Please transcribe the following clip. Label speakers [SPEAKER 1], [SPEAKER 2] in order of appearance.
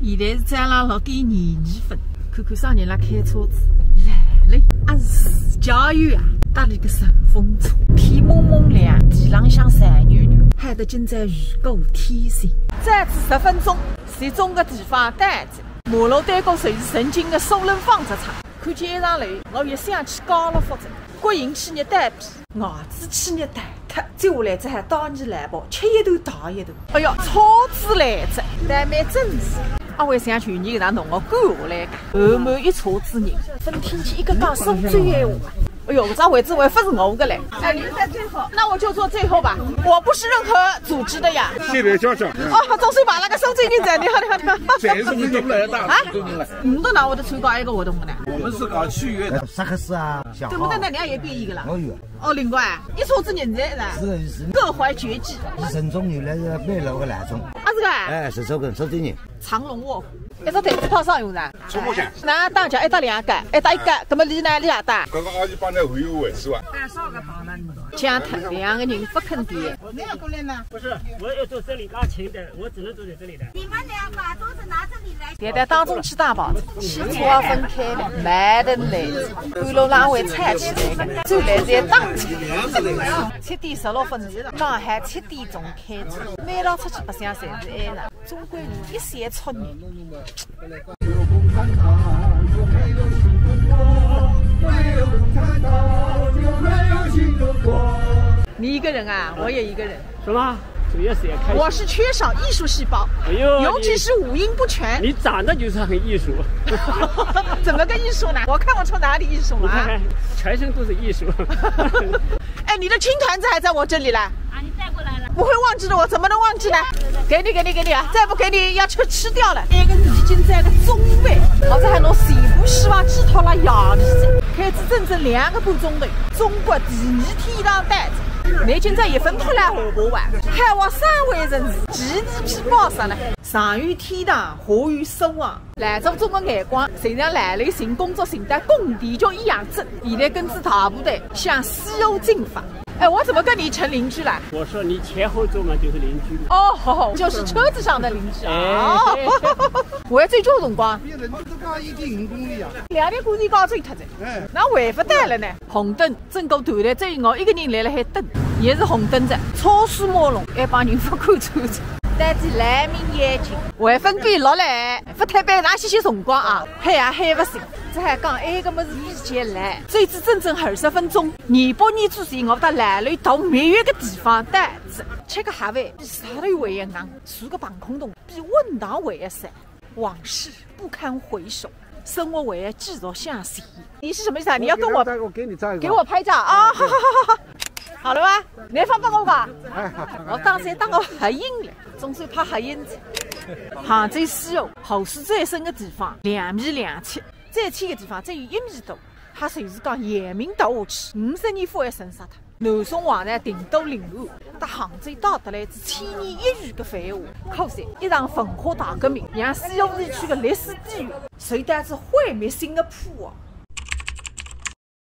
[SPEAKER 1] 现在是站了6点22分，看看啥人来开车子来了，自驾游啊！搭了个顺风车，天蒙蒙亮，地浪向闪软软，海的正在预告天晴。再至10分钟，最终个地方等着。马路对角就是曾经的苏人纺织厂，看见一场雷，我越想去高了发展。国营企业单皮，外资企业蛋挞，接下来这还当年来宝，吃一头打一头。哎哟，超值来着，但蛮真实。阿伟想去年搿趟同学赶下来个，后满一车子人，分听见一个讲苏州闲话。哎呦，这位置还不是我的嘞！哎，您在最后，那我就坐最后吧。我不是任何组织的呀。
[SPEAKER 2] 谢谢校长。
[SPEAKER 1] 哦，总算把那个收罪人在，你好，你好，你好。
[SPEAKER 2] 这是你们来的啊？
[SPEAKER 1] 你都拿我的参加一个活动的呢？
[SPEAKER 2] 我们是搞区域的。
[SPEAKER 3] 啥个事啊？
[SPEAKER 1] 对不对？那你也变一个了。
[SPEAKER 3] 哦哟。
[SPEAKER 1] 哦，另外一车子人在呢。
[SPEAKER 3] 是。
[SPEAKER 1] 各怀绝技。
[SPEAKER 3] 慎重有那个买了个那种。
[SPEAKER 1] 啊，这个？
[SPEAKER 3] 哎，是这个收罪人。
[SPEAKER 1] 长龙卧虎。一只台子套啥用的？
[SPEAKER 2] 出不钱。
[SPEAKER 1] 那打架一打2个，一打1个，那么你呢？你也打？
[SPEAKER 2] 刚刚阿姨帮你回有回是吧？
[SPEAKER 1] 讲他2个人不肯点。
[SPEAKER 4] 你要过来吗？
[SPEAKER 5] 不是，我要坐这里拉琴的，我只能坐在这里的。
[SPEAKER 4] 你们俩把桌子拿这里来。
[SPEAKER 1] 现在当中去打包子，汽车要分开了，慢的来，半路上会踩起来的，走来再打起来。7点16分，上海7点钟开车，每趟出去白相侪是挨着，中国人一线出人。你一个人啊，我也一个人。
[SPEAKER 5] 什么？主要是也开。
[SPEAKER 1] 我是缺少艺术细胞，
[SPEAKER 5] 哎呦，
[SPEAKER 1] 尤其是五音不全。
[SPEAKER 5] 你长得就是很艺术。
[SPEAKER 1] 怎么个艺术呢？我看不出哪里艺术了啊！
[SPEAKER 5] 全身都是艺术。
[SPEAKER 1] 哎，你的青团子还在我这里了。
[SPEAKER 4] 啊，你带过来了。
[SPEAKER 1] 不会忘记的，我怎么能忘记呢？给你啊！再不给你要吃掉了。那个已经在个中饭，或者还弄全部希望寄托了洋里子，开始整整2个半钟头。中国第2天堂单子，南京这1分破烂下不完，海外3位城市 GDP 爆杀了。上有天堂，下有失望。兰州中的眼光，就像兰雷行工作型的供地球一样正。现在跟着大部队向西欧进发。哎，我怎么跟你成邻居了？
[SPEAKER 5] 我说你前后座嘛就是邻居。
[SPEAKER 1] 哦，就是车子上的邻居啊。我要最久辰光。
[SPEAKER 2] 比人都讲1.5公里啊。
[SPEAKER 1] 2点过前搞醉脱的。那还不得了呢？红灯整个团队只有我一个人来了海等，也是红灯着，超速马龙，还帮人不看车子。戴起蓝明眼镜，还分辨落来，不太白拿些辰光啊，喊也喊不醒。这还讲埃个么子比较来，最至整整20分钟。年8年之前，我到兰雷到蜜月个地方待着，吃个哈饭，比啥都还硬，坐个防空洞比稳当还要闪。往事不堪回首，生活还要继续向前。你是什么意思啊？你要跟我？
[SPEAKER 2] 我给你照一个。
[SPEAKER 1] 给我拍照啊！好。好了吧？南方帮我吧。我当时当我合影了，总算拍合影子。杭州西岸湖水最深的地方2.27米，最浅的地方只有1米多。它就是讲严明倒下去，50年发还神杀它。南宋皇帝定都临安，到杭州打得来自千年一遇的繁华。可惜一场文化大革命，让西湖地区的历史底蕴受到是毁灭性的破坏。